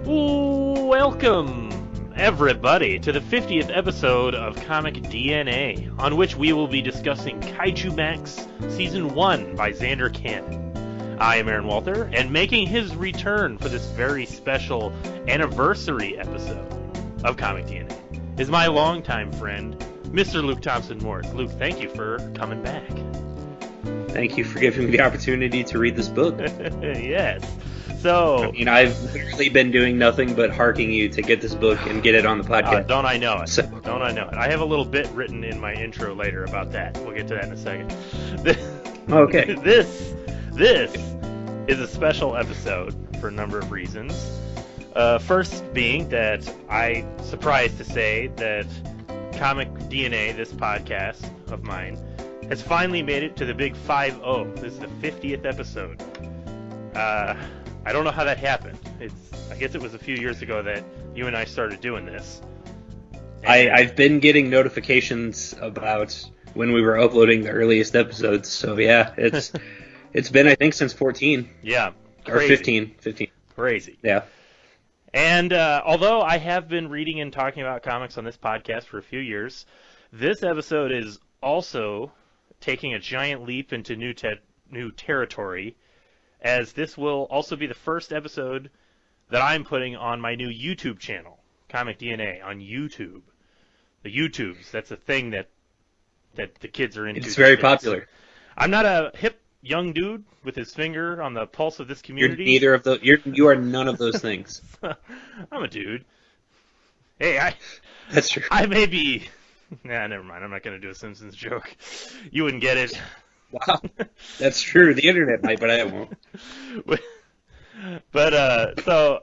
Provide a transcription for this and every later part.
Welcome, everybody, to the 50th episode of Comic DNA, on which we will be discussing Kaijumax Season 1 by Zander Cannon. I am Aaron Walther, and making his return for this very special anniversary episode of Comic DNA is my longtime friend, Mr. Luke Thompson-Moritz. Luke, thank you for coming back. Thank you for giving me the opportunity to read this book. Yes. So, I mean, I've literally been doing nothing but harking you to get this book and get it on the podcast. Don't I know it? So. Don't I know it? I have a little bit written in my intro later about that. We'll get to that in a second. Okay. This is a special episode for a number of reasons. First being that I'm surprised to say that Comic DNA, this podcast of mine, has finally made it to the big 5-0. This is the 50th episode. I don't know how that happened. I guess it was a few years ago that you and I started doing this. I've been getting notifications about when we were uploading the earliest episodes, so yeah, it's been, I think, since 14. Yeah. Crazy. Or 15. Crazy. Yeah. And although I have been reading and talking about comics on this podcast for a few years, this episode is also taking a giant leap into new territory, as this will also be the first episode that I'm putting on my new YouTube channel, Comic DNA, on YouTube. The YouTubes, that's a thing that the kids are into. It's very popular. I'm not a hip young dude with his finger on the pulse of this community. You're neither of those. You are none of those things. I'm a dude. Hey, That's true. I may be... Nah, never mind. I'm not going to do a Simpsons joke. You wouldn't get it. Wow. That's true. The internet might, but I won't. But, so,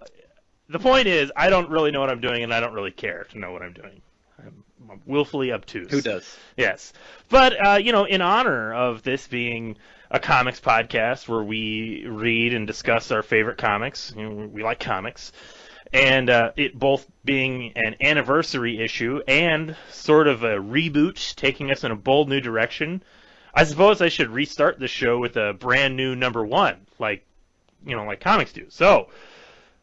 the point is, I don't really know what I'm doing, and I don't really care to know what I'm doing. I'm willfully obtuse. Who does? Yes. But, in honor of this being a comics podcast where we read and discuss our favorite comics, we like comics, and it both being an anniversary issue and sort of a reboot, taking us in a bold new direction, I suppose I should restart the show with a brand new number one, like comics do. So,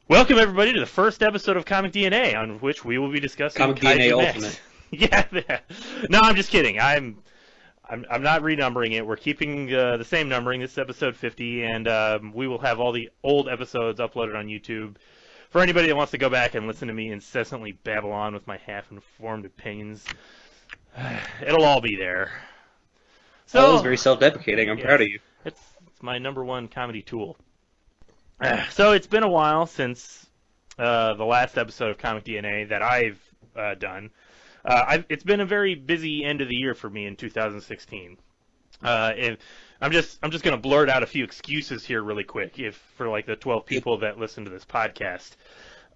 welcome everybody to the first episode of Comic DNA, on which we will be discussing Comic DNA Ultimate. Yeah. No, I'm just kidding. I'm not renumbering it. We're keeping the same numbering. This is episode 50, and we will have all the old episodes uploaded on YouTube. For anybody that wants to go back and listen to me incessantly babble on with my half-informed opinions, it'll all be there. So, that was very self-deprecating. I'm proud of you. It's my number one comedy tool. So it's been a while since the last episode of Comic DNA that I've done. It's been a very busy end of the year for me in 2016. I'm just going to blurt out a few excuses here really quick, for like the 12 people that listen to this podcast.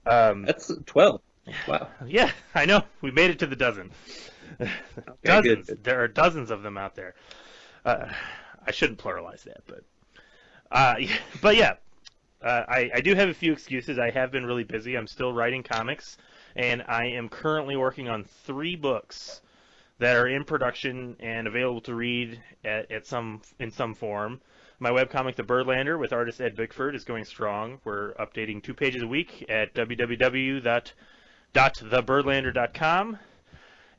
That's 12. Wow. Yeah, I know. We made it to the dozen. Okay, Dozens. good. There are dozens of them out there. I shouldn't pluralize that, but yeah. I do have a few excuses. I have been really busy. I'm still writing comics, and I am currently working on 3 books that are in production and available to read in some form. My webcomic, The Birdlander, with artist Ed Bickford, is going strong. We're updating 2 pages a week at www.thebirdlander.com.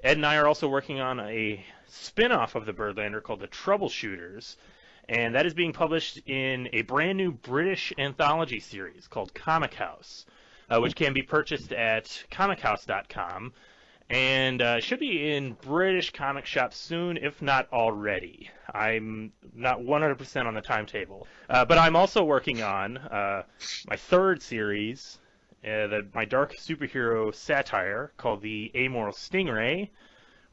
Ed and I are also working on a spin-off of The Birdlander called The Troubleshooters, and that is being published in a brand new British anthology series called Comic House, which can be purchased at comichouse.com. And should be in British comic shops soon, if not already. I'm not 100% on the timetable. But I'm also working on my 3rd series, my dark superhero satire called The Amoral Stingray,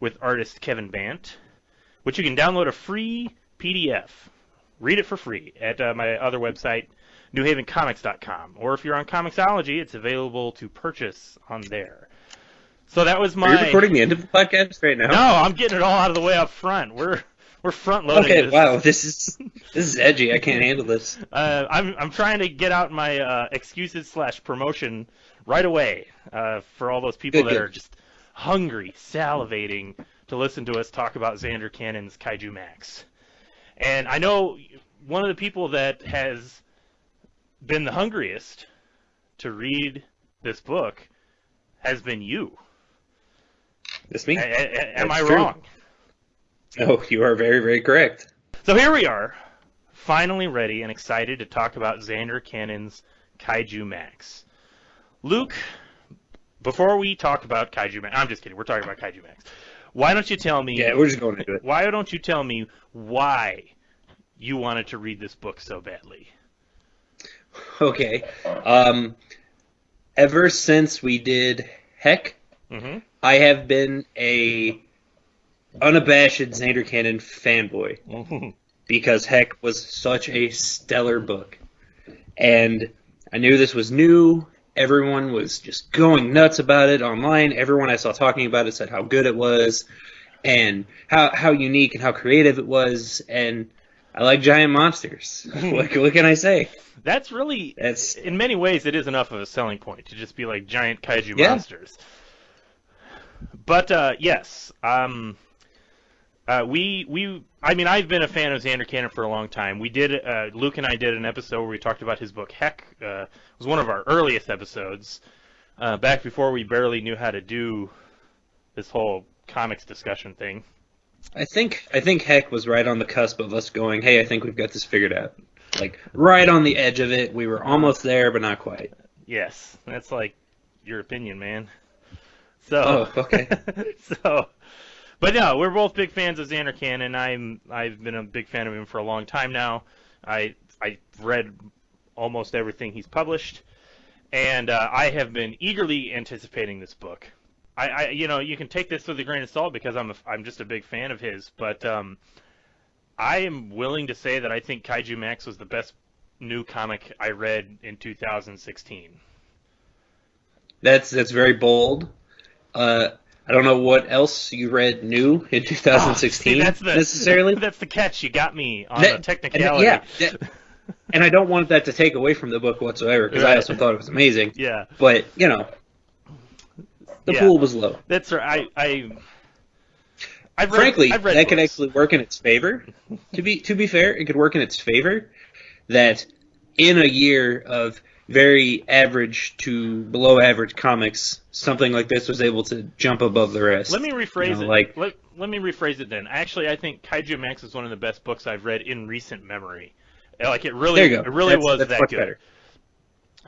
with artist Kevin Bant, which you can download a free PDF. Read it for free at my other website, newhavencomics.com. Or if you're on Comixology, it's available to purchase on there. So that was my... Are you recording the end of the podcast right now? No, I'm getting it all out of the way up front. We're front loading. Okay, this. wow, this is edgy. I can't handle this. I'm trying to get out my excuses/promotion right away for all those people that are just hungry, salivating to listen to us talk about Zander Cannon's Kaijumax. And I know one of the people that has been the hungriest to read this book has been you. That's me. Am I true. wrong? No, you are very, very correct. So here we are, finally ready and excited to talk about Zander Cannon's Kaijumax. Luke, before we talk about Kaijumax, I'm just kidding, we're talking about Kaijumax. Why don't you tell me... Yeah, we're just going into it. Why don't you tell me why you wanted to read this book so badly? Okay. Ever since we did Heck, I have been a unabashed Zander Cannon fanboy because Heck was such a stellar book. And I knew this was new. Everyone was just going nuts about it online. Everyone I saw talking about it said how good it was and how unique and how creative it was. And I like giant monsters. What can I say? That's really, in many ways, it is enough of a selling point to just be like giant kaiju monsters. But yes, I mean, I've been a fan of Zander Cannon for a long time. We did, Luke and I did an episode where we talked about his book Heck. It was one of our earliest episodes, back before we barely knew how to do this whole comics discussion thing. I think Heck was right on the cusp of us going, hey, I think we've got this figured out. Like, right on the edge of it. We were almost there, but not quite. Yes, that's like your opinion, man. So, okay. But no, we're both big fans of Zander Cannon. I've been a big fan of him for a long time now. I've read almost everything he's published, and I have been eagerly anticipating this book. You can take this with a grain of salt because I'm just a big fan of his, but I am willing to say that I think Kaijumax was the best new comic I read in 2016. That's very bold. I don't know what else you read new in 2016 necessarily. That's the catch. You got me on the technicality. And I don't want that to take away from the book whatsoever because I also thought it was amazing. Yeah. But, the pool was low. That's right. Frankly, I've read that books. could actually work in its favor. To be fair, it could work in its favor that in a year of very average to below average comics, something like this was able to jump above the rest. Let me rephrase it. Let me rephrase it then. Actually, I think Kaijumax is one of the best books I've read in recent memory. Like it really was that good. Better.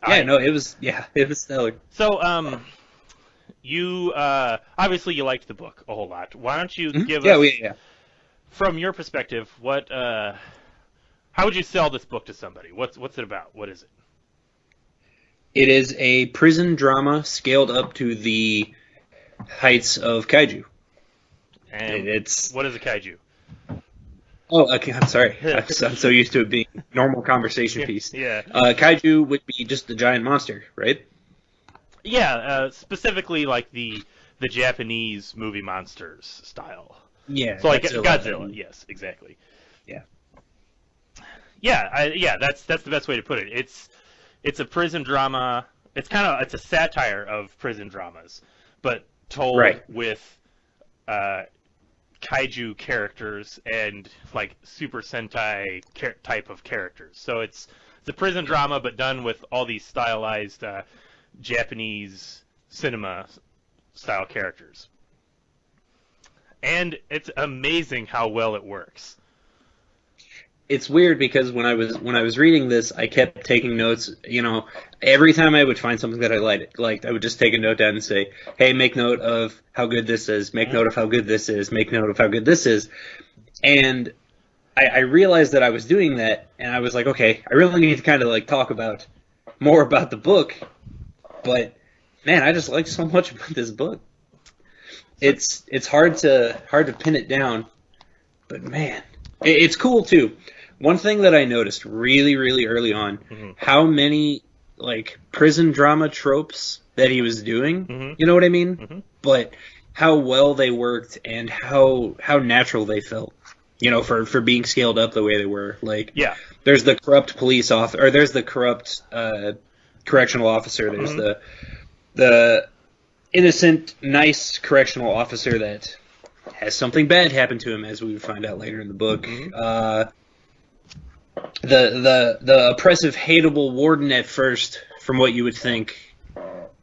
It was stellar. So, you obviously you liked the book a whole lot. Why don't you give us, from your perspective, how would you sell this book to somebody? What's it about? What is it? It is a prison drama scaled up to the heights of kaiju. And what is a kaiju? Oh, okay, I'm sorry. I'm so used to it being a normal conversation piece. Yeah. Kaiju would be just a giant monster, right? Yeah, specifically like the Japanese movie monsters style. Yeah. So like Godzilla. Yes, exactly. Yeah. Yeah, that's the best way to put it. It's a prison drama. It's a satire of prison dramas, but told with kaiju characters and like Super Sentai type of characters. So it's a prison drama, but done with all these stylized Japanese cinema style characters. And it's amazing how well it works. It's weird because when I was reading this, I kept taking notes. Every time I would find something that I liked, I would just take a note down and say, "Hey, make note of how good this is. Make note of how good this is. Make note of how good this is." And I realized that I was doing that, and I was like, "Okay, I really need to kind of talk more about the book." But man, I just like so much about this book. It's hard to pin it down, but man, it's cool too. One thing that I noticed really, really early on, how many prison drama tropes that he was doing. You know what I mean? But how well they worked and how natural they felt. For being scaled up the way they were. There's the corrupt police officer, or there's the corrupt correctional officer. There's the innocent, nice correctional officer that has something bad happen to him, as we would find out later in the book. The oppressive, hateable warden at first, from what you would think,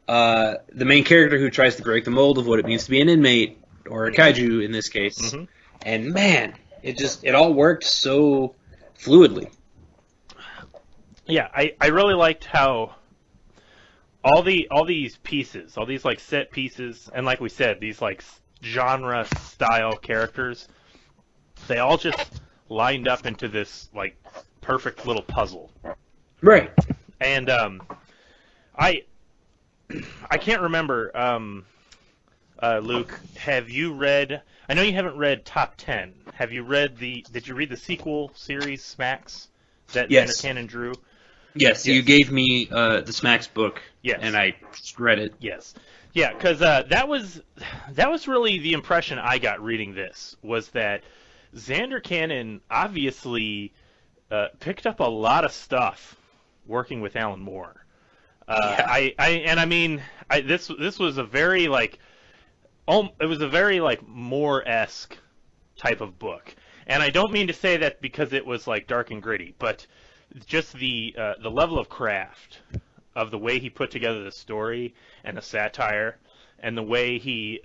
the main character who tries to break the mold of what it means to be an inmate, or a kaiju in this case. Mm-hmm. And man, it all worked so fluidly. Yeah, I really liked how all these pieces, all these like set pieces, and like we said, these like genre style characters, they all just lined up into this like perfect little puzzle. Right. And I can't remember, Luke, have you read, I know you haven't read Top 10. Did you read the sequel series, Smacks, that Yes. Zander Cannon drew? Yes, you gave me the Smacks book, yes. And I read it. Yes. Yeah, because that was really the impression I got reading this, was that Zander Cannon obviously picked up a lot of stuff working with Alan Moore. This was a very like, it was a very like Moore-esque type of book, and I don't mean to say that because it was like dark and gritty, but just the level of craft of the way he put together the story and the satire, and the way he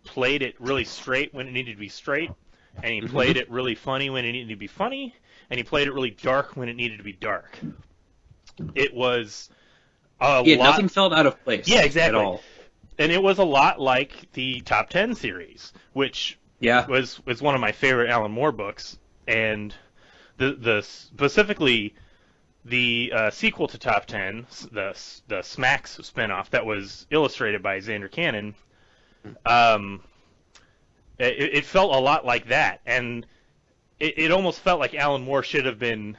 played it really straight when it needed to be straight, and he played it really funny when it needed to be funny, and he played it really dark when it needed to be dark. It was nothing felt out of place. Yeah, exactly. At all. And it was a lot like the Top 10 series, which was one of my favorite Alan Moore books, and the specifically the sequel to Top 10, the Smacks spinoff that was illustrated by Zander Cannon, it felt a lot like that, and it almost felt like Alan Moore should have been,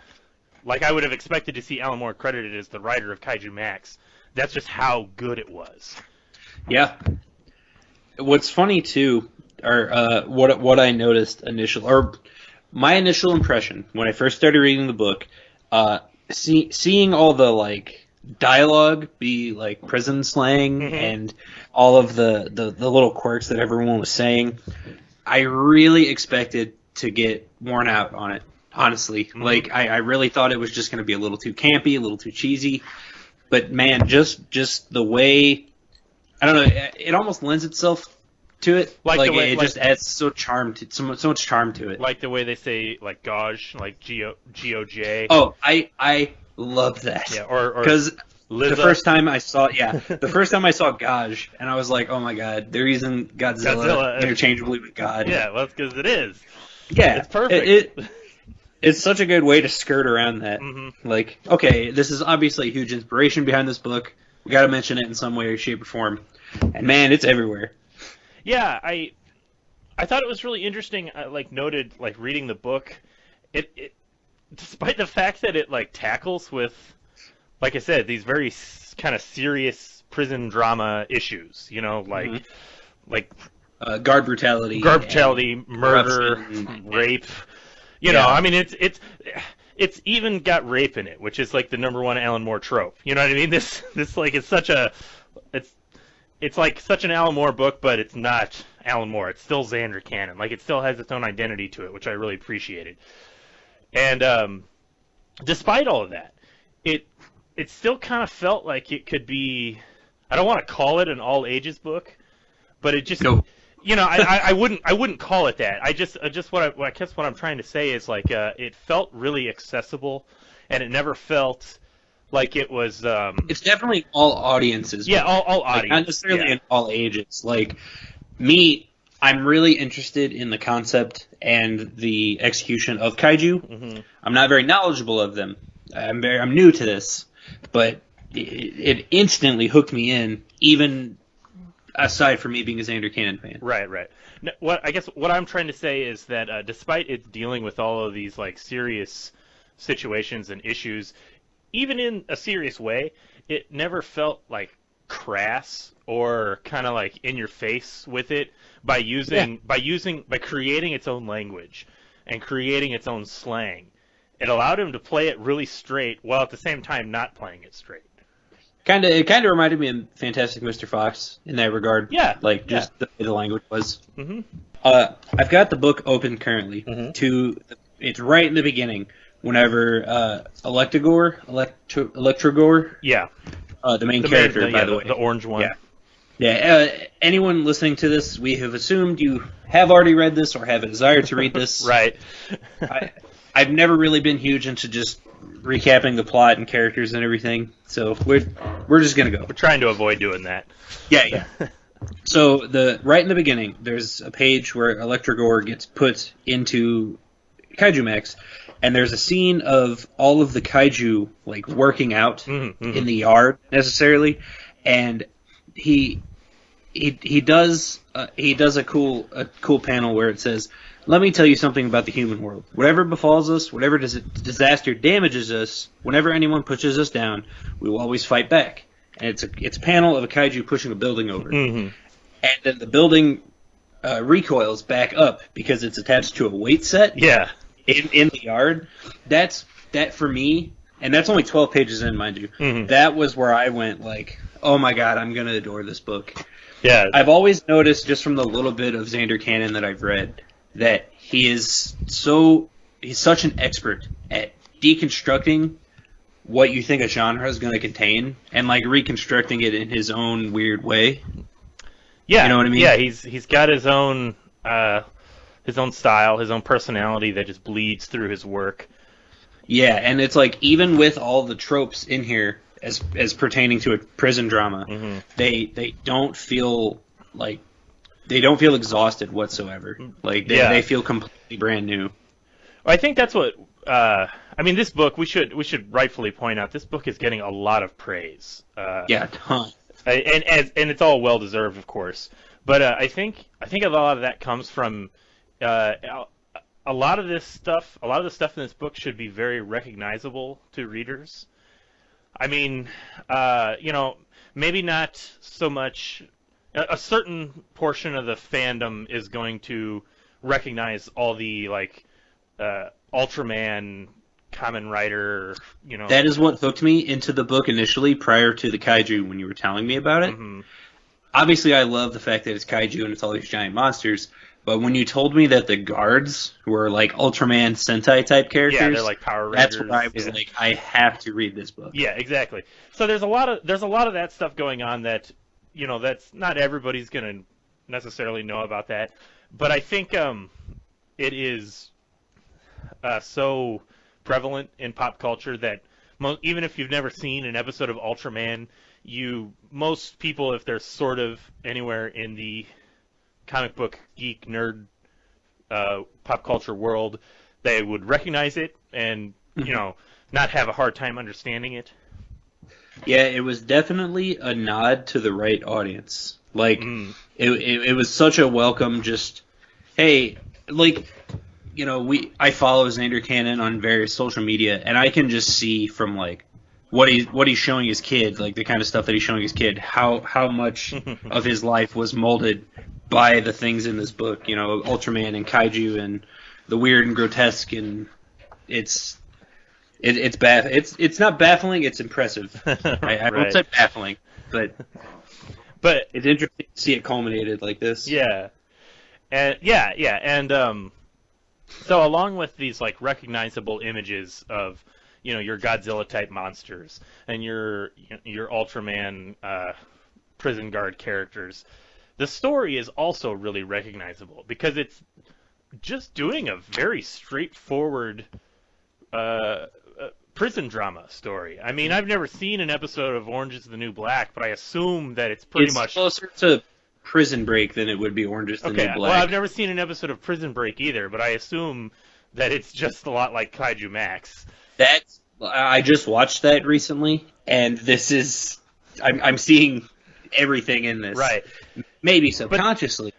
like I would have expected to see Alan Moore credited as the writer of Kaijumax. That's just how good it was. Yeah. What's funny too, or what I noticed initially, or my initial impression when I first started reading the book, seeing all the like dialogue be like prison slang and all of the little quirks that everyone was saying, I really expected to get worn out on it. Honestly, like I really thought it was just going to be a little too campy, a little too cheesy. But man, just the way, I don't know, it almost lends itself to it. Like it just adds so much charm to it. Like the way they say like gauge, like G-O-J. Oh, I love that. Yeah, or because the first time I saw gauge, and I was like, oh my god, they're using Godzilla interchangeably with God. Yeah, well, that's because it is. Yeah, it's perfect. It's such a good way to skirt around that. Like, okay, this is obviously a huge inspiration behind this book. We got to mention it in some way, shape, or form. And man, it's everywhere. Yeah, I thought it was really interesting. Like noted, like reading the book, it despite the fact that it like tackles with, like I said, these very kind of serious prison drama issues. You know, like guard brutality, murder, rape. You know, I mean, it's even got rape in it, which is like the #1 Alan Moore trope. You know what I mean? This like it's like such an Alan Moore book, but it's not Alan Moore. It's still Zander Cannon. Like it still has its own identity to it, which I really appreciated. And despite all of that, it still kind of felt like it could be. I don't want to call it an all ages book, but it just. No. You know, I wouldn't call it that. I guess what I'm trying to say is like it felt really accessible, and it never felt like it was. It's definitely all audiences. Yeah, all audience. Like, not necessarily in all ages. Like me, I'm really interested in the concept and the execution of kaiju. I'm not very knowledgeable of them. I'm new to this, but it instantly hooked me in, even. Aside from me being a Zander Cannon fan. Right. No, what I'm trying to say is that despite it dealing with all of these like serious situations and issues, even in a serious way, it never felt like crass or kind of like in your face with it by creating its own language and creating its own slang. It allowed him to play it really straight while at the same time not playing it straight. It kind of reminded me of Fantastic Mr. Fox in that regard. Yeah. Like, just the way the language was. I've got the book open currently. It's right in the beginning, whenever Electrogore The main character, by the way. The orange one. Yeah. Yeah, anyone listening to this, we have assumed you have already read this or have a desire to read this. Right. I've never really been huge into just recapping the plot and characters and everything, so we're just gonna go. We're trying to avoid doing that. Yeah. So right in the beginning, there's a page where Electrogore gets put into Kaijumax, and there's a scene of all of the kaiju like working out in the yard necessarily, and he does a cool panel where it says, "Let me tell you something about the human world. Whatever befalls us, whatever disaster damages us, whenever anyone pushes us down, we will always fight back." And it's a panel of a kaiju pushing a building over, and then the building recoils back up because it's attached to a weight set. Yeah. In the yard. That for me, and that's only 12 pages in, mind you. That was where I went like, oh my god, I'm gonna adore this book. Yeah. I've always noticed just from the little bit of Zander Cannon that I've read that he's such an expert at deconstructing what you think a genre is going to contain and like reconstructing it in his own weird way. Yeah. You know what I mean? Yeah, he's got his own style, his own personality that just bleeds through his work. Yeah, and it's like even with all the tropes in here as pertaining to a prison drama, they don't feel exhausted whatsoever. Like they feel completely brand new. I think that's what this book we should rightfully point out. This book is getting a lot of praise. A ton. And it's all well deserved, of course. But I think a lot of that comes from a lot of the stuff in this book should be very recognizable to readers. I mean, maybe not so much. A certain portion of the fandom is going to recognize all the Ultraman, Kamen Rider, That is what hooked me into the book initially, prior to the Kaiju when you were telling me about it. Obviously, I love the fact that it's Kaiju and it's all these giant monsters. But when you told me that the guards were like Ultraman Sentai type characters, they're like Power Rangers. That's when I was like, I have to read this book. Yeah, exactly. So there's a lot of that stuff going on that that's not everybody's gonna necessarily know about that. But I think it is so prevalent in pop culture that even if you've never seen an episode of Ultraman, most people, if they're sort of anywhere in the comic book geek nerd pop culture world, they would recognize it and not have a hard time understanding it. Yeah, it was definitely a nod to the right audience. Like it was such a welcome. Just hey, I follow Zander Cannon on various social media, and I can just see from like what he's showing his kid, like the kind of stuff that he's showing his kid, how much of his life was molded by the things in this book, Ultraman and Kaiju and the weird and grotesque, and it's not baffling, it's impressive. I won't say baffling, but it's interesting to see it culminated like this. Yeah, and so along with these like recognizable images of your Godzilla type monsters and your Ultraman prison guard characters, the story is also really recognizable because it's just doing a very straightforward prison drama story. I mean, I've never seen an episode of Orange is the New Black, but I assume that it's pretty much closer to Prison Break than it would be Orange is the New Black. Well, I've never seen an episode of Prison Break either, but I assume that it's just a lot like Kaijumax. I just watched that recently, and I'm seeing everything in this. Right. Maybe subconsciously.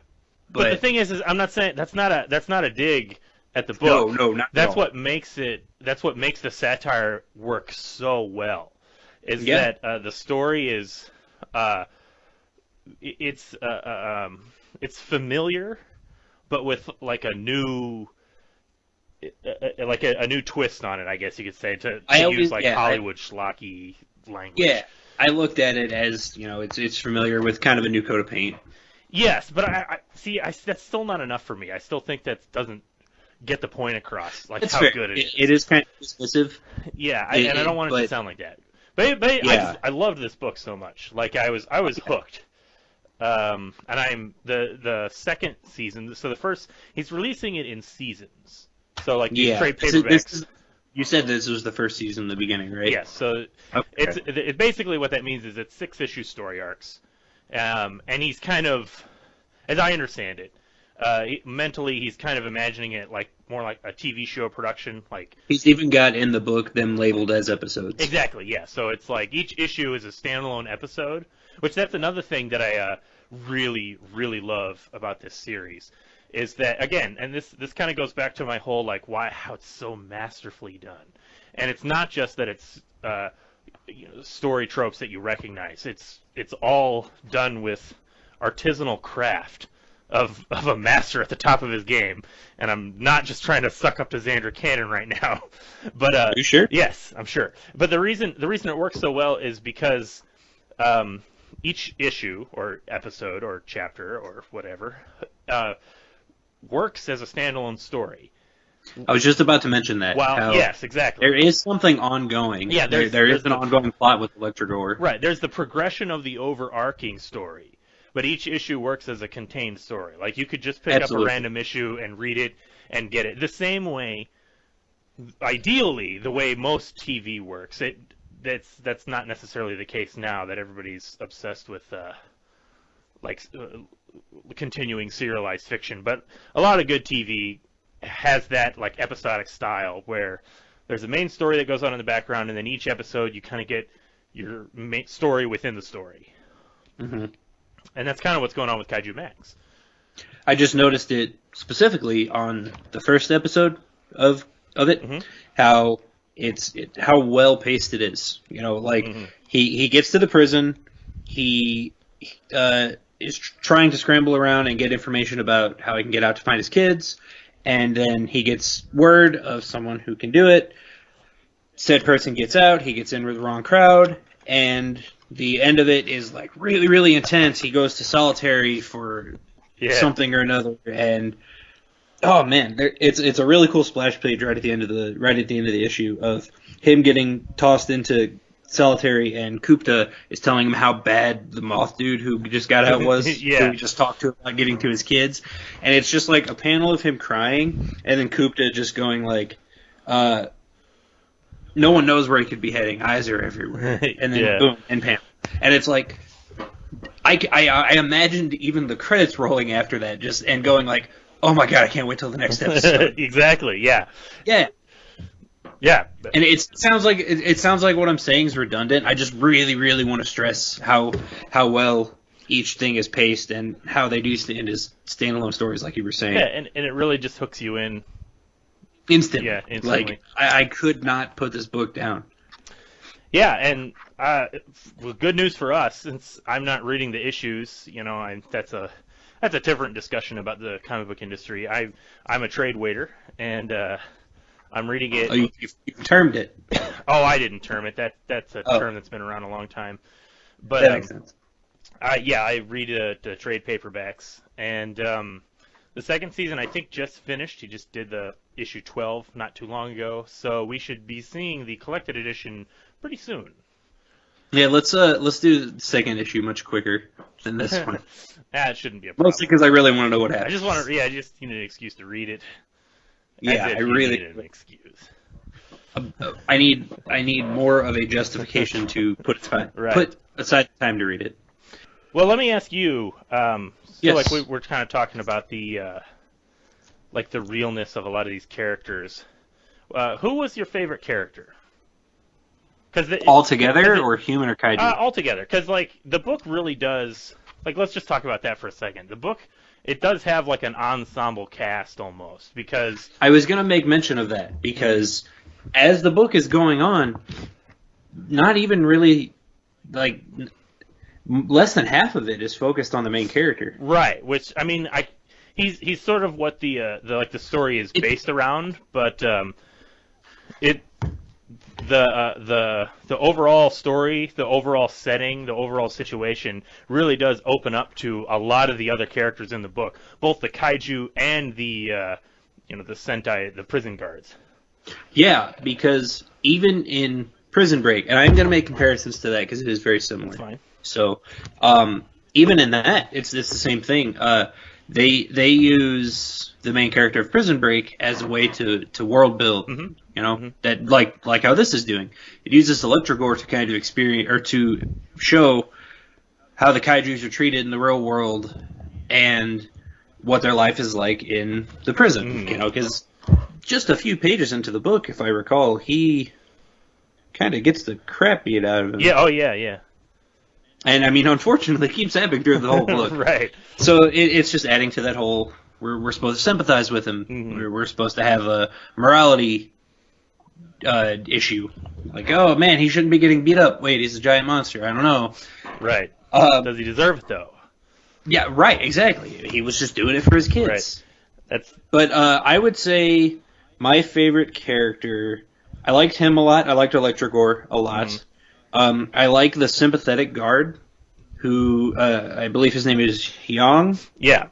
But the thing is I'm not saying that's not a dig at the book. No, not at all. That's what makes the satire work so well. That the story is it's familiar, but with like a new a new twist on it, I guess you could say, to use Hollywood schlocky language. Yeah, I looked at it as it's familiar with kind of a new coat of paint. Yes, but I see. That's still not enough for me. I still think that doesn't get the point across, like it's how fair. good it is. It is kind of dismissive. Yeah, and I don't want it to sound like that. But Yeah. I loved this book so much. Like I was hooked. And I'm the second season. So the first, he's releasing it in seasons. So like these Yeah. trade paperbacks. You said this was the first season in the beginning, right? Yes. So Okay. it's basically what that means is it's 6-issue story arcs, and he's kind of, as I understand it, mentally he's kind of imagining it like more like a TV show production, like. He's even got in the book them labeled as episodes. Exactly, yeah. So it's like each issue is a standalone episode, which that's another thing that I really, really love about this series, is that, again, and this kind of goes back to my whole, like, how it's so masterfully done. And it's not just that it's story tropes that you recognize. It's all done with artisanal craft of a master at the top of his game. And I'm not just trying to suck up to Zander Cannon right now. But Are you sure? yes, I'm sure. But the reason it works so well is because each issue or episode or chapter or whatever works as a standalone story. I was just about to mention that. Well, yes, exactly. There is something ongoing. Yeah, there is an ongoing plot with Electrogore. Right, there's the progression of the overarching story, but each issue works as a contained story. Like, you could just pick up a random issue and read it and get it. The same way, ideally, the way most TV works. That's not necessarily the case now that everybody's obsessed with continuing serialized fiction, but a lot of good TV has that like episodic style where there's a main story that goes on in the background, and then each episode you kind of get your main story within the story. Mm-hmm. And that's kind of what's going on with Kaijumax. I just noticed it specifically on the first episode of it, Mm-hmm. how how well paced it is. You know, like Mm-hmm. he gets to the prison, he is trying to scramble around and get information about how he can get out to find his kids, and then he gets word of someone who can do it. Said person gets out, he gets in with the wrong crowd, and the end of it is like really, really intense. He goes to solitary for something or another, and oh man, it's a really cool splash page right at the end of the issue of him getting tossed into solitary, and Kupta is telling him how bad the moth dude who just got out was, Yeah. who we just talked to about getting to his kids, and it's just like a panel of him crying, and then Kupta just going like, no one knows where he could be heading, eyes are everywhere, and then Yeah. boom, and Pam, and it's like, I imagined even the credits rolling after that, just and going like, oh my god, I can't wait till the next episode. Exactly, yeah. Yeah. Yeah. And it sounds like what I'm saying is redundant. I just really, really want to stress how well each thing is paced and how they do stand as standalone stories, like you were saying. Yeah, and it really just hooks you in. Instantly. Yeah, instantly. Like, I could not put this book down. Yeah, and good news for us, since I'm not reading the issues. You know, that's a different discussion about the comic book industry. I'm a trade waiter, and I'm reading it. Oh, you termed it. Oh, I didn't term it. That's a Oh. term that's been around a long time. But That makes sense. I read the trade paperbacks, and the second season I think just finished. He just did the issue 12 not too long ago, so we should be seeing the collected edition pretty soon. Yeah, let's do the second issue much quicker than this one. It shouldn't be a problem. Mostly because I really want to know what I happens. just need an excuse to read it. Yeah, As if I you really. need an excuse. I need more of a justification to put aside time to read it. Well, let me ask you. So Yes. like we're kind of talking about the like the realness of a lot of these characters. Who was your favorite character? Altogether, or human or kaiju? Altogether, because like the book really does. Like, let's just talk about that for a second. The book, it does have like an ensemble cast almost, because I was going to make mention of that, because as the book is going on, not even really, like, less than half of it is focused on the main character. right, which I mean, he's sort of what the story is based around, but the overall story, the overall setting, the overall situation really does open up to a lot of the other characters in the book, both the kaiju and the the Sentai, the prison guards. Yeah, because even in Prison Break, and I'm going to make comparisons to that because it is very similar. That's fine. So, even in that, it's the same thing. They use the main character of Prison Break as a way to world build. Mm-hmm. You know, that like how this is doing. It uses Electrogore to kind of experience or to show how the kaijus are treated in the real world and what their life is like in the prison. Mm-hmm. You know, because just a few pages into the book, if I recall, he kind of gets the crap beat out of him. Yeah. Oh yeah. Yeah. And I mean, unfortunately, it keeps happening through the whole book. Right. So it's just adding to that whole. We're supposed to sympathize with him. Mm-hmm. We're supposed to have a morality issue. Like, oh man, he shouldn't be getting beat up. Wait, he's a giant monster. I don't know. Right. Does he deserve it though? Yeah. Right. Exactly. He was just doing it for his kids. Right. That's. But I would say my favorite character. I liked him a lot. I liked Electrogore a lot. Mm-hmm. I like the sympathetic guard, who I believe his name is Hyung. Yeah.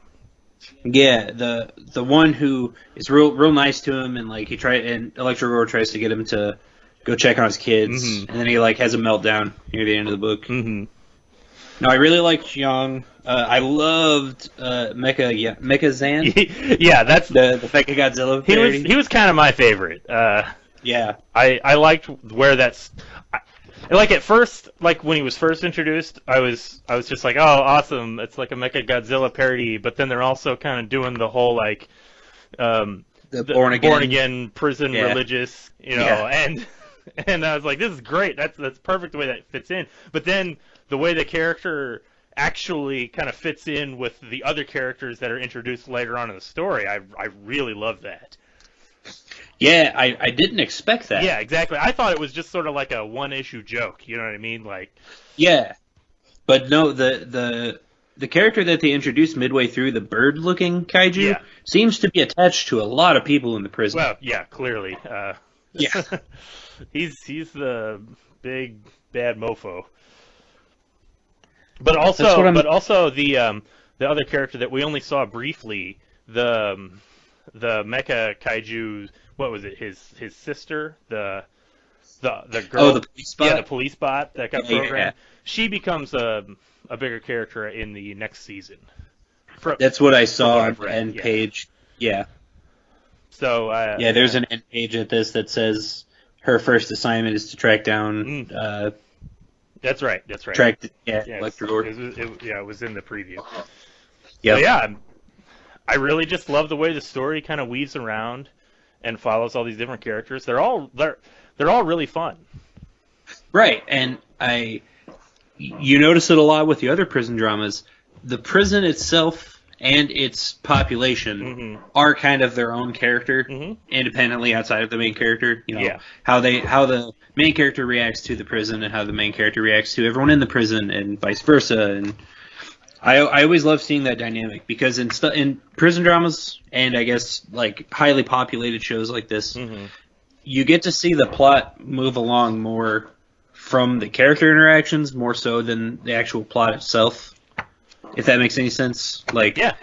Yeah, the one who is real nice to him, and like and Electrogore tries to get him to go check on his kids, mm-hmm. and then he like has a meltdown near the end of the book. Mm-hmm. No, I really liked Hyung. I loved Mecha Zan. Yeah, that's the Mecha Godzilla parody. He was kind of my favorite. Yeah, I liked where that's. Like at first, like when he was first introduced, I was just like, oh, awesome! It's like a Mecha Godzilla parody. But then they're also kind of doing the whole like, the born again prison religious, you know, and I was like, this is great. That's perfect the way that fits in. But then the way the character actually kind of fits in with the other characters that are introduced later on in the story, I really love that. Yeah, I didn't expect that. Yeah, exactly. I thought it was just sort of like a one-issue joke. You know what I mean? Like. Yeah, but no, the character that they introduced midway through, the bird-looking kaiju, seems to be attached to a lot of people in the prison. Well, yeah, clearly. Yeah, he's the big bad mofo. But also the other character that we only saw briefly, the mecha kaiju. What was it? His sister, the girl. Oh, the police bot. Yeah, the police bot that got programmed. Yeah. She becomes a bigger character in the next season. That's what I saw on the end page. Yeah. So. There's an end page at this that says her first assignment is to track down. That's right. Electrogore. It was in the preview. Yeah. So, yeah. I really just love the way the story kind of weaves around and follows all these different characters. They're all really fun. Right, and you notice it a lot with the other prison dramas. The prison itself and its population are kind of their own character, independently outside of the main character. You know, how the main character reacts to the prison and how the main character reacts to everyone in the prison, and vice versa. And I always love seeing that dynamic because in prison dramas and I guess like highly populated shows like this, you get to see the plot move along more from the character interactions more so than the actual plot itself. If that makes any sense, like yeah,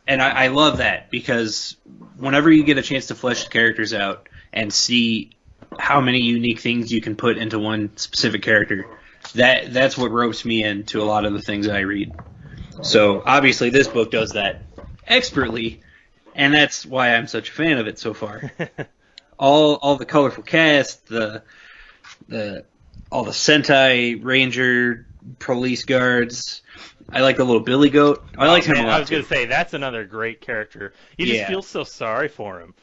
and I love that because whenever you get a chance to flesh the characters out and see how many unique things you can put into one specific character. That's what ropes me into a lot of the things I read. So obviously this book does that expertly, and that's why I'm such a fan of it so far. all the colorful cast, all the Sentai Ranger police guards. I like the little Billy Goat. I like him a lot. I was going to say that's another great character. You just feel so sorry for him.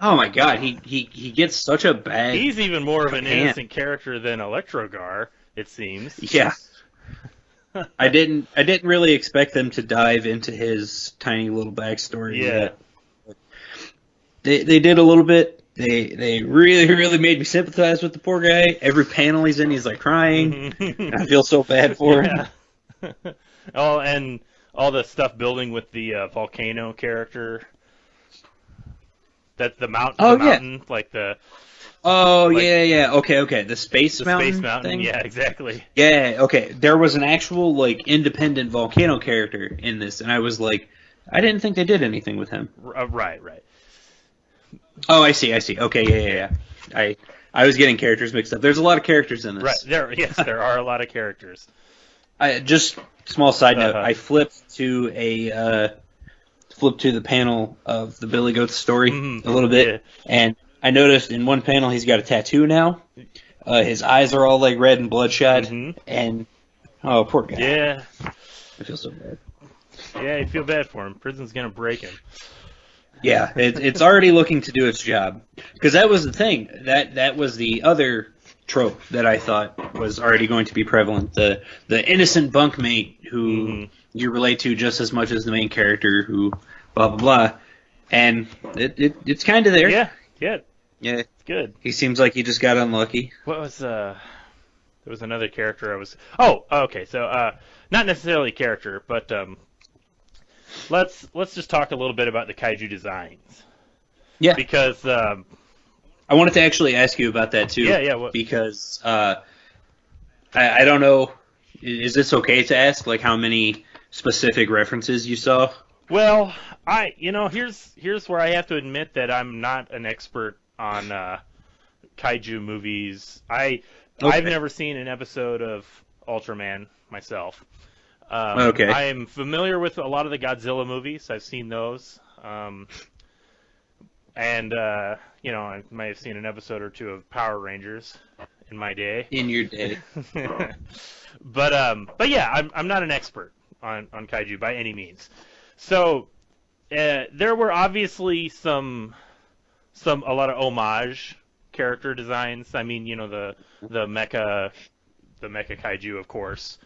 Oh my God, he gets such a bad. He's even more of an innocent character than Electrogar. It seems. Yeah. I didn't really expect them to dive into his tiny little backstory. Yeah. They did a little bit. They really made me sympathize with the poor guy. Every panel he's in, he's like crying. And I feel so bad for him. Oh, and all the stuff building with the volcano character. That's the mountain, like the. Oh, like, yeah. Okay. The Space Mountain thing? Yeah, exactly. Yeah, okay. There was an actual, like, independent volcano character in this, and I was like, I didn't think they did anything with him. Right. Oh, I see. Okay, yeah. I was getting characters mixed up. There's a lot of characters in this. Right. There are a lot of characters. Just small side note. I flipped to the panel of the Billy Goat story a little bit, and I noticed in one panel he's got a tattoo now. His eyes are all like red and bloodshot, and oh, poor guy. Yeah. I feel so bad. Yeah, you feel bad for him. Prison's gonna break him. Yeah, it's already looking to do its job. Because that was the thing. That was the other trope that I thought was already going to be prevalent. The innocent bunkmate who you relate to just as much as the main character who blah, blah, blah. And it's kind of there. Yeah. Yeah. It's good. He seems like he just got unlucky. What was, there was another character I was... Oh, okay, so, not necessarily character, but, let's just talk a little bit about the Kaiju designs. Yeah. Because, I wanted to actually ask you about that, too. Yeah, what? Because, I don't know, is this okay to ask, like, how many specific references you saw? Well, here's where I have to admit that I'm not an expert on kaiju movies. I've never seen an episode of Ultraman myself. Okay. I am familiar with a lot of the Godzilla movies. I've seen those. And I might have seen an episode or two of Power Rangers in my day. In your day. But yeah, I'm not an expert on kaiju by any means. So there were obviously a lot of homage character designs. I mean, the mecha kaiju, of course.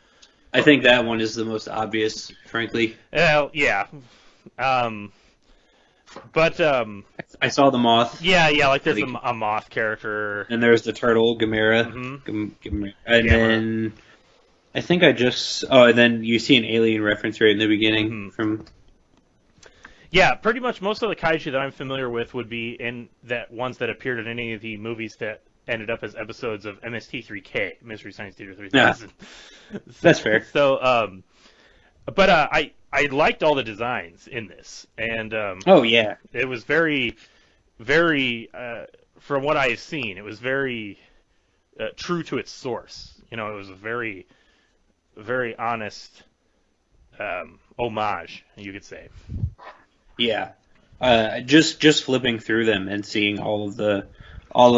I think that one is the most obvious, frankly. Well, yeah. But I saw the moth. Yeah, like there's a moth character. And there's the turtle, Gamera. And then I think and then you see an alien reference right in the beginning from. Yeah, pretty much most of the kaiju that I'm familiar with would be in that ones that appeared in any of the movies that ended up as episodes of MST3K, Mystery Science Theater 3000. Yeah, that's fair. So, but I liked all the designs in this, and oh yeah, it was very, very from what I've seen, it was very true to its source. It was a very, very honest homage, you could say. Yeah, just flipping through them and seeing all of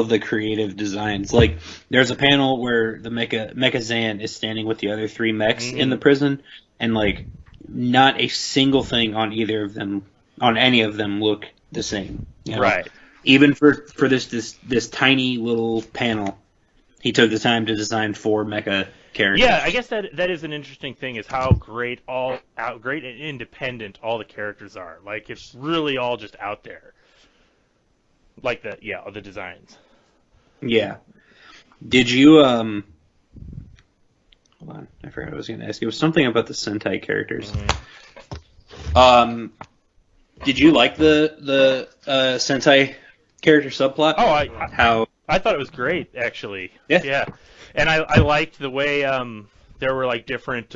the creative designs. Like, there's a panel where the Mecha Zan is standing with the other three mechs in the prison, and like not a single thing on any of them look the same. Right. Even for this tiny little panel, he took the time to design 4 mecha characters. Yeah, I guess that is an interesting thing, is how great and independent all the characters are. Like, it's really all just out there. Like the designs. Yeah. Did you hold on, I forgot what I was going to ask you. It was something about the Sentai characters. Did you like the Sentai character subplot? Oh, I thought it was great, actually. Yeah. And I liked the way there were like different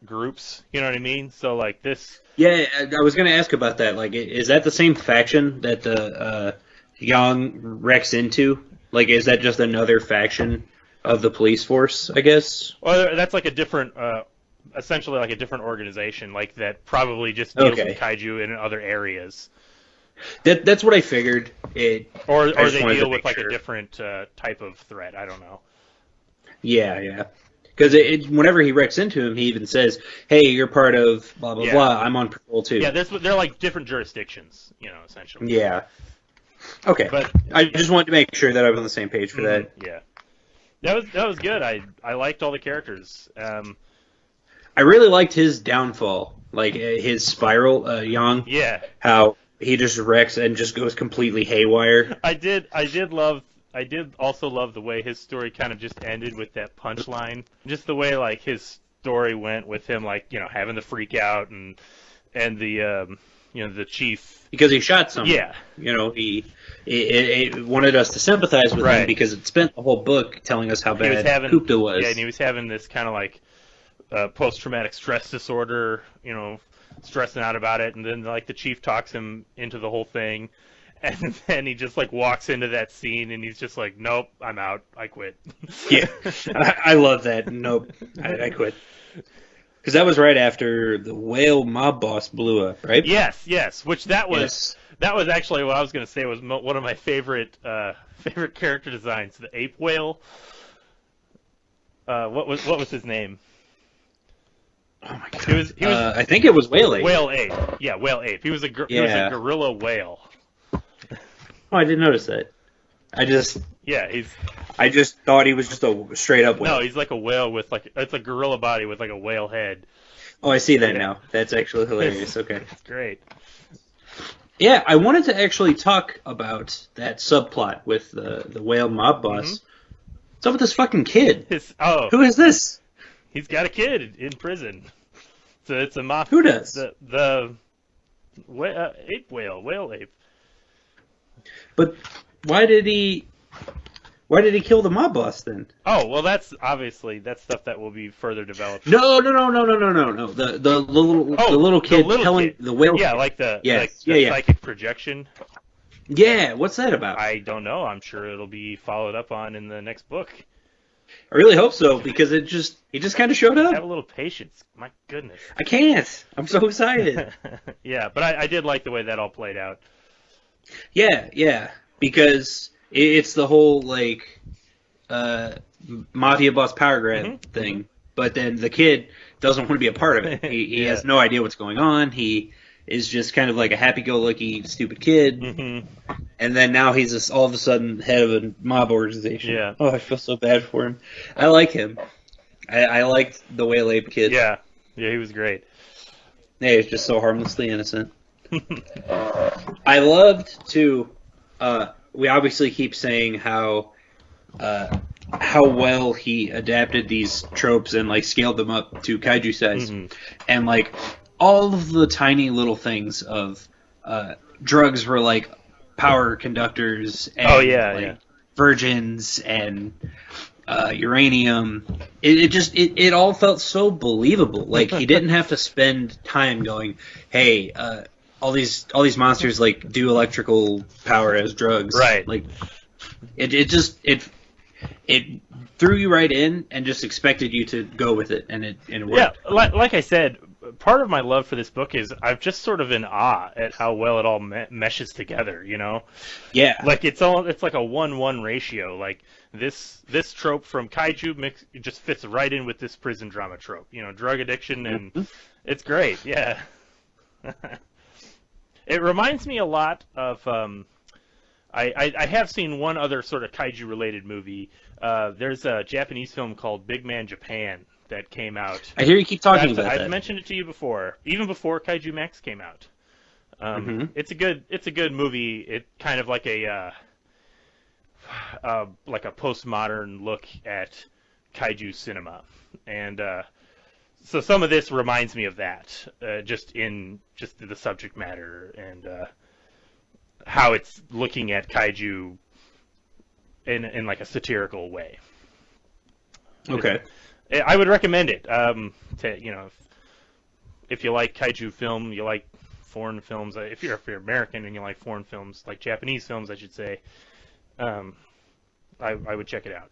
groups. You know what I mean? So like this. Yeah, I was going to ask about that. Like, is that the same faction that the Yang wrecks into? Like, is that just another faction of the police force, I guess? Well, that's like a different, essentially like a different organization, like that probably just deals with kaiju in other areas. That's what I figured. Or they deal with like a different type of threat. I don't know. Yeah. Because whenever he wrecks into him, he even says, "Hey, you're part of blah blah blah. I'm on patrol too." Yeah, they're like different jurisdictions, essentially. Yeah. Okay. But I just wanted to make sure that I was on the same page for that. Yeah. That was good. I liked all the characters. I really liked his downfall, like his spiral, Yang. Yeah. How he just wrecks and just goes completely haywire. I did also love the way his story kind of just ended with that punchline. Just the way like his story went with him, like, having the freak out and the the chief, because he shot someone. Yeah. He wanted us to sympathize with him because it spent the whole book telling us how bad Kupta was. Yeah, and he was having this kind of like post-traumatic stress disorder, stressing out about it, and then like the chief talks him into the whole thing, And then he just like walks into that scene, and he's just like, "Nope, I'm out. I quit." Yeah, I love that. Nope, I quit. Because that was right after the whale mob boss blew up, right? Yes. Which that was Yes. that was actually what I was going to say was one of my favorite character designs. The ape whale. What was his name? Oh my god. He was I think it was Whale Ape. Whale ape. Yeah, whale ape. He was a gorilla whale. Oh, I didn't notice that. I just thought he was just a straight up whale. No, he's like a whale with it's a gorilla body with like a whale head. Oh, I see that now. That's actually hilarious. Okay. It's great. Yeah, I wanted to actually talk about that subplot with the whale mob boss. Mm-hmm. What's up with this fucking kid? Who is this? He's got a kid in prison. So it's a mafia. Who does? The whale ape. But why did he kill the mob boss then? Oh, well, that's stuff that will be further developed. No. The little kid telling the whale. Yeah, like the yes. psychic projection. Yeah, what's that about? I don't know. I'm sure it'll be followed up on in the next book. I really hope so, because he just kind of showed up. Have a little patience. My goodness. I can't. I'm so excited. Yeah, but I did like the way that all played out. Yeah, because it's the whole, like, mafia boss power grab thing, but then the kid doesn't want to be a part of it. He has no idea what's going on. He is just kind of like a happy-go-lucky, stupid kid, and then now he's just all of a sudden head of a mob organization. Yeah. Oh, I feel so bad for him. I like him. I liked the Whale Ape kid. Yeah, he was great. Yeah, he's just so harmlessly innocent. I loved, too, we obviously keep saying how well he adapted these tropes and, like, scaled them up to kaiju size. And, like, all of the tiny little things of drugs were like power conductors and virgins and uranium. It all felt so believable. Like, he didn't have to spend time going, hey, all these monsters like do electrical power as drugs. Right. Like it threw you right in and just expected you to go with it, and it worked. Yeah, like I said, part of my love for this book is I'm just sort of in awe at how well it all meshes together, you know? Yeah. Like it's like a 1-1 ratio. Like this trope from Kaiju just fits right in with this prison drama trope. You know, drug addiction, and it's great. Yeah. It reminds me a lot of I have seen one other sort of Kaiju related movie. There's a Japanese film called Big Man Japan that came out. I hear you keep talking about that. I've mentioned it to you before, even before Kaijumax came out. It's a good movie. It kind of like a postmodern look at Kaiju cinema, and so some of this reminds me of that, just the subject matter and how it's looking at Kaiju in like a satirical way. Okay. I would recommend it. If you like Kaiju film, you like foreign films. If you're American and you like foreign films, like Japanese films, I should say, I would check it out.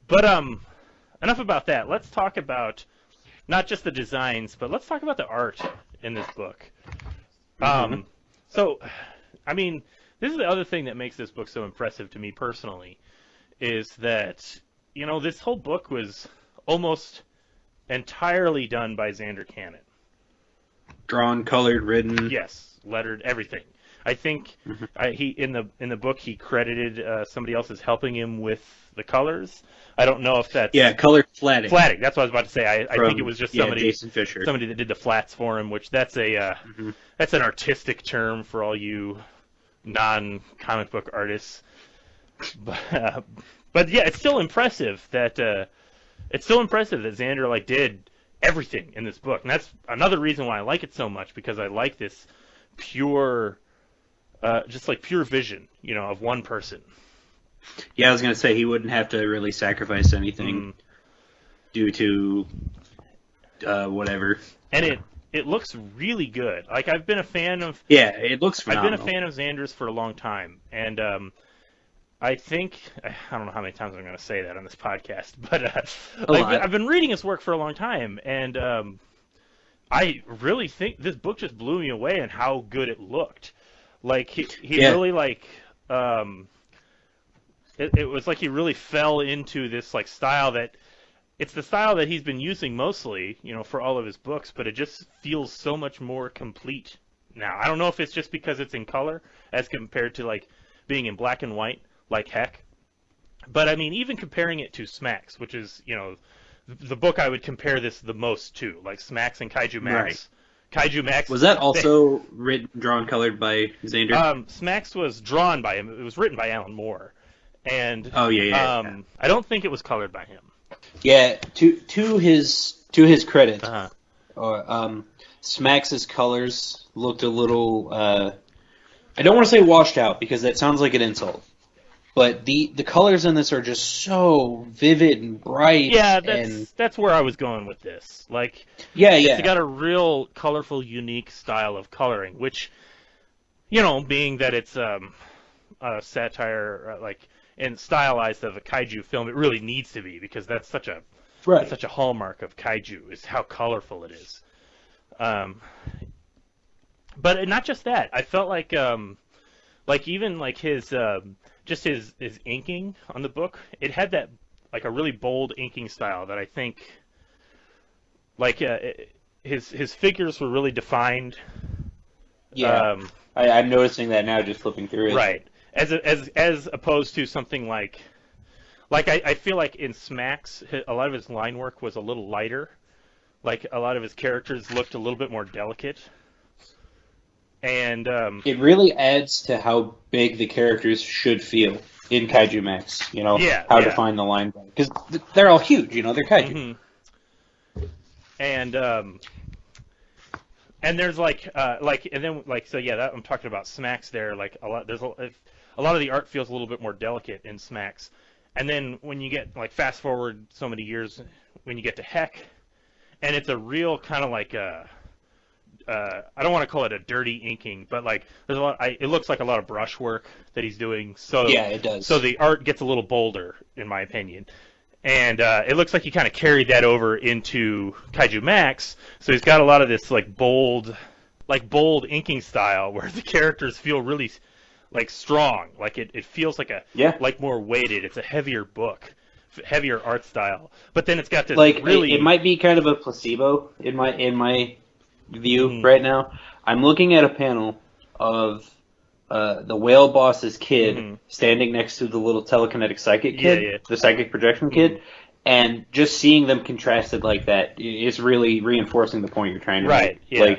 But enough about that. Let's talk about not just the designs, but let's talk about the art in this book. So, I mean, this is the other thing that makes this book so impressive to me personally, is that, you know, this whole book was almost entirely done by Zander Cannon. Drawn, colored, written. Yes, lettered, everything. I think he in the book he credited somebody else as helping him with the colors. I don't know if that's color flatting. Flatting. That's what I was about to say. I think it was just Jason Fisher, somebody that did the flats for him. Which that's that's an artistic term for all you non-comic book artists. But yeah, it's still impressive that Zander like did everything in this book, and that's another reason why I like it so much, because I like this pure, just like pure vision, you know, of one person. Yeah, I was gonna say he wouldn't have to really sacrifice anything due to whatever. And it looks really good. Like I've been a fan of Yeah, it looks I've phenomenal. been a fan of Zander's for a long time, and I think I don't know how many times I'm going to say that on this podcast, but I've been reading his work for a long time, and I really think this book just blew me away in how good it looked. Like he really like it was like he really fell into this like style that it's the style that he's been using mostly, for all of his books, but it just feels so much more complete now. I don't know if it's just because it's in color as compared to like being in black and white like heck. But I mean, even comparing it to Smacks, which is, the book I would compare this the most to, like Smacks and Kaijumax. Right. Kaijumax. Was that also written, drawn, colored by Zander? Smacks was drawn by him. It was written by Alan Moore. And yeah. I don't think it was colored by him. Yeah, to his credit, Uh-huh. Smax's colors looked a little. I don't want to say washed out because that sounds like an insult, but the colors in this are just so vivid and bright. Yeah, that's where I was going with this. Like, it's got a real colorful, unique style of coloring, which, being that it's a satire, and stylized of a kaiju film, it really needs to be, because that's such a hallmark of kaiju, is how colorful it is. But not just that. I felt like even like his just his inking on the book, it had that like a really bold inking style that I think like his figures were really defined. Yeah, I'm noticing that now, just flipping through it. Right. As opposed to something like I feel like in Smacks, a lot of his line work was a little lighter. Like a lot of his characters looked a little bit more delicate. And it really adds to how big the characters should feel in Kaijumax. How to find the line, because they're all huge. They're kaiju. Mm-hmm. And there's that I'm talking about Smacks there. Like a lot of the art feels a little bit more delicate in Smacks. And then when you get fast forward so many years, when you get to Heck, and it's a real kind of like I don't want to call it a dirty inking, but there's a lot. It looks like a lot of brush work that he's doing. So yeah, it does. So the art gets a little bolder, in my opinion, and it looks like he kind of carried that over into Kaijumax. So he's got a lot of this bold inking style where the characters feel really strong. It feels like more weighted. It's a heavier book, heavier art style. But then it's got this really. It might be kind of a placebo in my view right now. I'm looking at a panel of the whale boss's kid standing next to the little telekinetic psychic kid, the psychic projection kid, and just seeing them contrasted like that is really reinforcing the point you're trying to make. Yeah.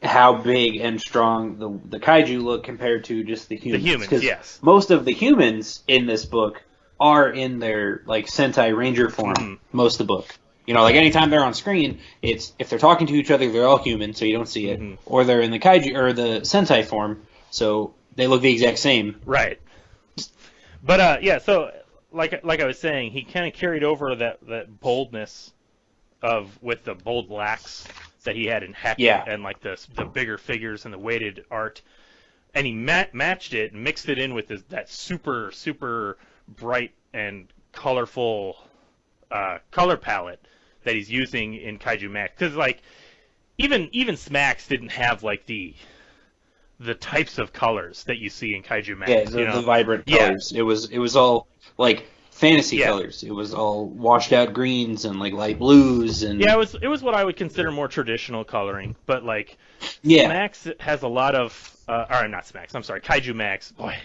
How big and strong the kaiju look compared to just the humans. The humans, yes. Most of the humans in this book are in their Sentai Ranger form most of the book. Anytime they're on screen, it's if they're talking to each other, they're all human, so you don't see it, or they're in the kaiju or the Sentai form, so they look the exact same. Right. But so like I was saying, he kind of carried over that boldness with the bold blacks that he had in Heck, and the bigger figures and the weighted art, and he matched it and mixed it in with that super super bright and colorful color palette that he's using in Kaijumax, because even Smacks didn't have the types of colors that you see in Kaijumax. Yeah, the vibrant colors. It was all fantasy colors. It was all washed out greens and light blues and it was what I would consider more traditional coloring. But Smacks has a lot of or not Smacks. I'm sorry, Kaijumax. Boy,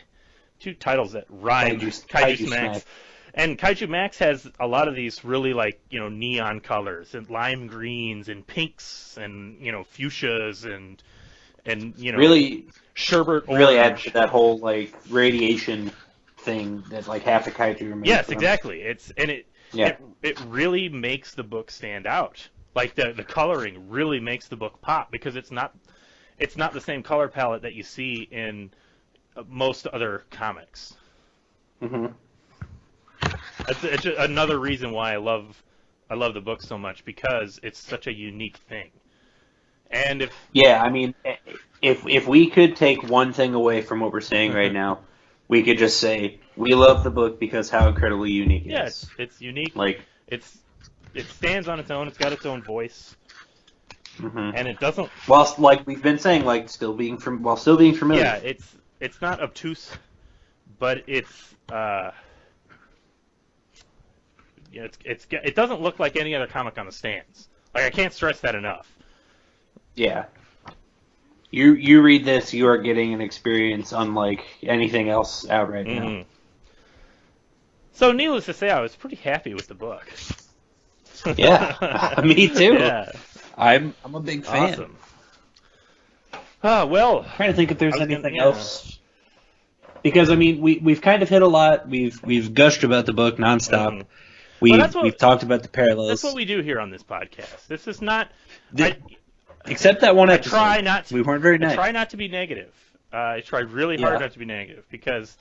two titles that rhyme. Kaiju Smacks. And Kaijumax has a lot of these really neon colors and lime greens and pinks and fuchsias and really sherbet orange. Really adds to that whole radiation thing that half the kaiju are made Yes, from. exactly. It really makes the book stand out. The coloring really makes the book pop, because it's not the same color palette that you see in most other comics. Mm-hmm. It's another reason why I love the book so much, because it's such a unique thing. And Yeah, I mean, if we could take one thing away from what we're saying right now, we could just say we love the book because how incredibly unique it is. it's unique. Like, it stands on its own. It's got its own voice, and it doesn't. Whilst, like we've been saying, like still being familiar. Yeah, it's not obtuse, but it's it doesn't look like any other comic on the stands. Like, I can't stress that enough. Yeah. You read this, you are getting an experience unlike anything else out right now. So, needless to say, I was pretty happy with the book. Yeah, me too. Yeah. I'm a big fan. Awesome. Well, I'm trying to think if there's anything else. Because I mean, we've kind of hit a lot. We've gushed about the book nonstop. We've talked about the parallels. That's what we do here on this podcast. This is not. Except that one episode. We weren't very nice. I try not to be negative. I try really hard not to be negative because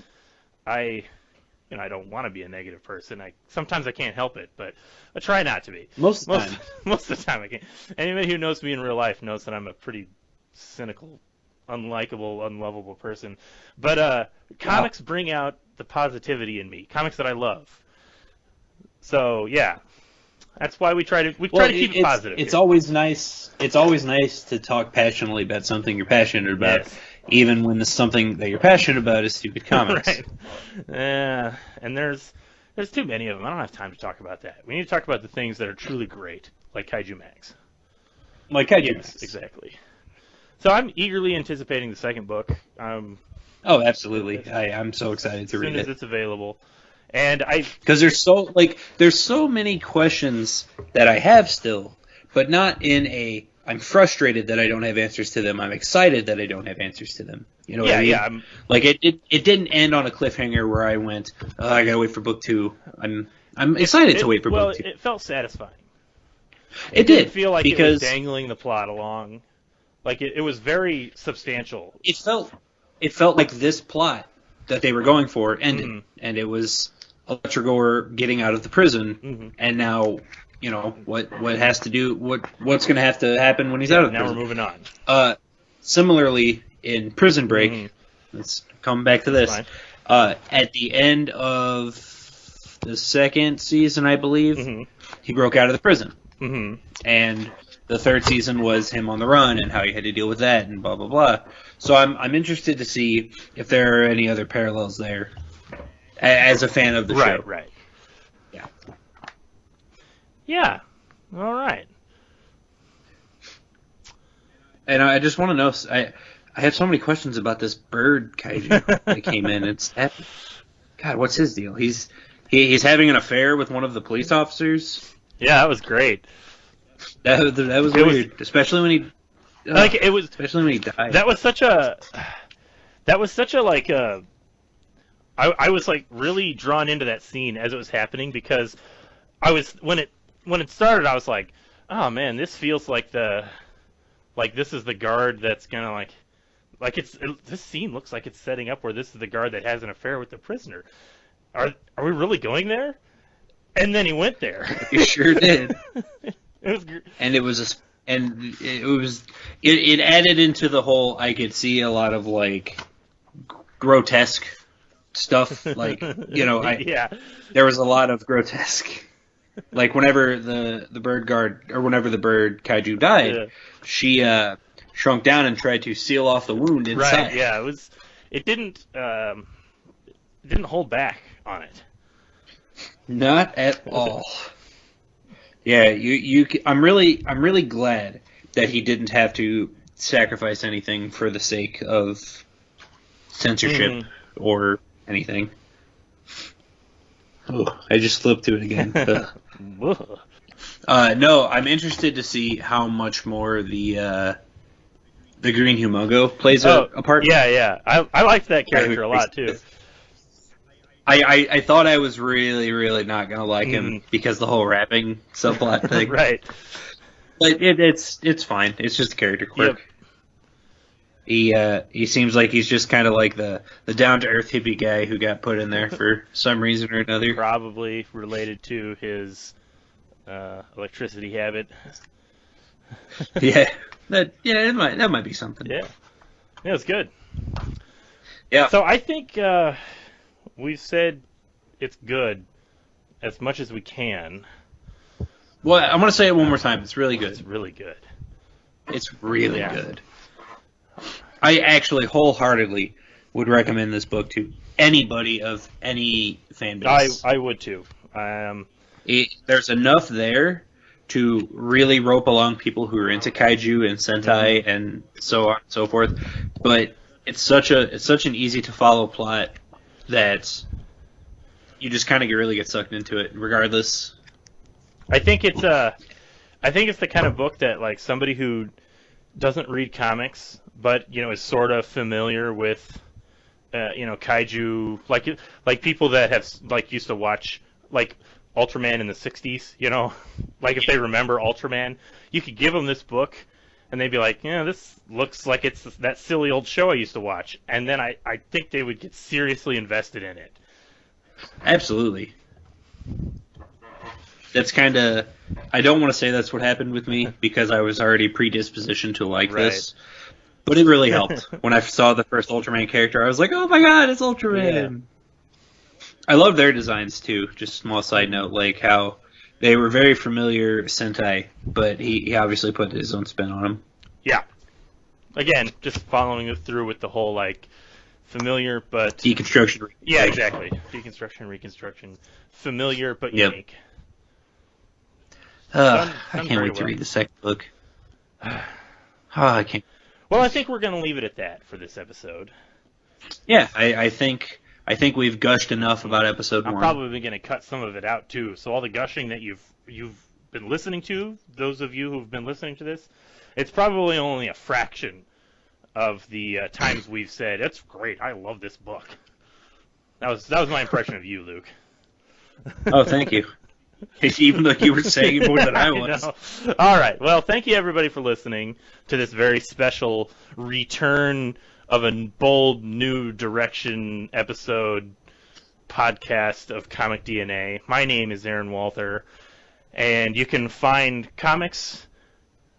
I don't want to be a negative person. Sometimes I can't help it, but I try not to be. Most of the time I can't. Anybody who knows me in real life knows that I'm a pretty cynical, unlikable, unlovable person. But comics bring out the positivity in me. Comics that I love. So yeah. That's why we try to keep it positive. It's always nice. It's always nice to talk passionately about something you're passionate about, even when something that you're passionate about is stupid comics. Right. Yeah, and there's too many of them. I don't have time to talk about that. We need to talk about the things that are truly great, like Kaijumax. Like Kaijumax. Yes, exactly. So I'm eagerly anticipating the second book. Oh, absolutely! I'm so excited to read it as soon as it's available. And because there's so many questions that I have still, but not in a I'm frustrated that I don't have answers to them. I'm excited that I don't have answers to them. You know what I mean? Yeah. Like it didn't end on a cliffhanger where I went, oh, I gotta wait for book 2. I'm excited to wait for book 2. Well, it felt satisfying. It didn't feel like it was dangling the plot along. Like it was very substantial. It felt like this plot that they were going for ended, and it was Electrogore getting out of the prison, and now what's going to have to happen when he's out of the prison. Now we're moving on. Similarly, in Prison Break, let's come back to this. At the end of the second season, I believe, he broke out of the prison, and the third season was him on the run and how he had to deal with that and blah blah blah. So I'm interested to see if there are any other parallels there. As a fan of the show. Right. Yeah. Yeah. All right. And I just want to know, I have so many questions about this bird kaiju that came in. It's God, what's his deal? He's having an affair with one of the police officers. Yeah, that was great. That was weird, especially when he especially when he died. That was such a like I was like really drawn into that scene as it was happening because I was when it started I was like, oh man, this feels like this is the guard that's gonna this scene looks like it's setting up where this is the guard that has an affair with the prisoner. Are we really going there? And then he went there. You sure did. It added into the whole. I could see a lot of grotesque stuff, there was a lot of grotesque. Like whenever the bird guard or whenever the bird kaiju died, she shrunk down and tried to seal off the wound inside. Right. Yeah. It didn't hold back on it. Not at all. Yeah. I'm really glad that he didn't have to sacrifice anything for the sake of censorship or anything. Oh, I just flipped to it again. No, I'm interested to see how much more the Green Humongo plays a part. Yeah. I liked that character a lot too. I thought I was really, really not gonna like him because the whole rapping subplot thing. Right. But it's fine. It's just a character quirk. Yep. He seems like he's just kind of like the down to earth hippie guy who got put in there for some reason or another. Probably related to his electricity habit. Yeah. that might be something. Yeah, it's good. Yeah. So I think we've said it's good as much as we can. Well, I'm going to say it one more time. It's really good. It's really good. It's really good. I actually wholeheartedly would recommend this book to anybody of any fan base. I would too. There's enough there to really rope along people who are into kaiju and sentai and so on and so forth. But it's such an easy to follow plot that you just kind of really get sucked into it, regardless. I think it's the kind of book that like somebody who doesn't read comics but is sort of familiar with kaiju, like people that have used to watch like Ultraman in the 60s, like if they remember Ultraman, you could give them this book and they'd be like, this looks like it's that silly old show I used to watch, and then I think they would get seriously invested in it. Absolutely. That's kind of, I don't want to say that's what happened with me because I was already predispositioned to like this, but it really helped. When I saw the first Ultraman character, I was like, oh my god, it's Ultraman! Yeah. I love their designs too, just a small side note, like how they were very familiar Sentai, but he obviously put his own spin on them. Yeah. Again, just following it through with the whole, like, familiar but... Deconstruction. Yeah, exactly. Deconstruction, reconstruction. Familiar but unique. I can't wait to read the second book. I can't. Well, I think we're going to leave it at that for this episode. Yeah, I think we've gushed enough about episode 1. I'm probably going to cut some of it out too. So all the gushing that you've been listening to, those of you who've been listening to this, it's probably only a fraction of the times we've said, "It's great. I love this book." That was my impression of you, Luke. Oh, thank you. Even though you were saying more than I was. All right. Well, thank you everybody for listening to this very special return of a bold new direction episode podcast of Comic DNA. My name is Aaron Walther, and you can find comics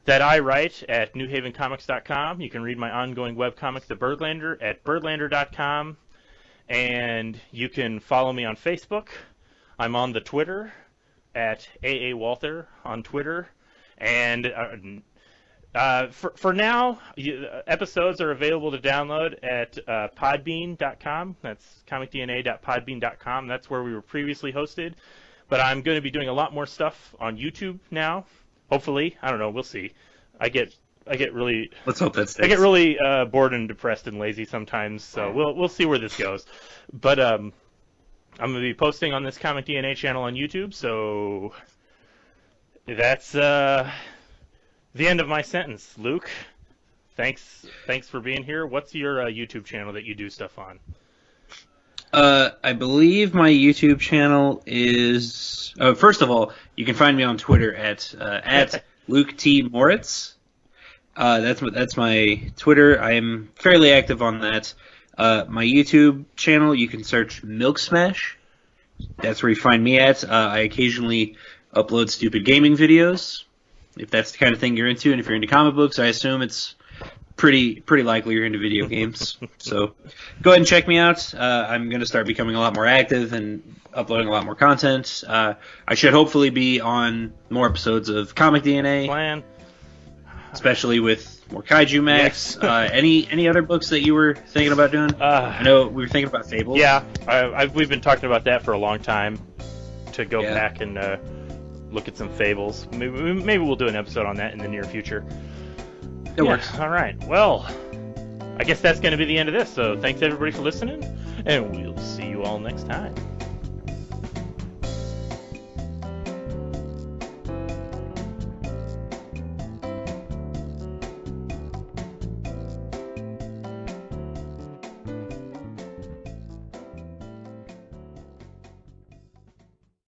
that I write at newhavencomics.com. You can read my ongoing webcomic, The Birdlander, at birdlander.com, and you can follow me on Facebook. I'm on the Twitter at AA Walther on Twitter, and for now, episodes are available to download at podbean.com. That's comicdna.podbean.com. That's where we were previously hosted. But I'm going to be doing a lot more stuff on YouTube now. Hopefully, I don't know. We'll see. I get really. Let's hope that sticks. I get really bored and depressed and lazy sometimes. So we'll see where this goes. But I'm going to be posting on this Comic DNA channel on YouTube. So that's the end of my sentence. Luke, thanks for being here. What's your YouTube channel that you do stuff on? I believe my YouTube channel is... first of all, you can find me on Twitter at Luke T. Moritz. That's my Twitter. I am fairly active on that. My YouTube channel, you can search Milk Smash. That's where you find me at. I occasionally upload stupid gaming videos, if that's the kind of thing you're into. And if you're into comic books, I assume it's pretty likely you're into video games. So go ahead and check me out. I'm going to start becoming a lot more active and uploading a lot more content. I should hopefully be on more episodes of Comic DNA. Plan. Especially with more Kaijumax. Yes. Any other books that you were thinking about doing? I know we were thinking about Fables. Yeah, we've been talking about that for a long time, to go back and look at some Fables. Maybe we'll do an episode on that in the near future. It works. All right. Well, I guess that's going to be the end of this. So thanks everybody for listening, and we'll see you all next time.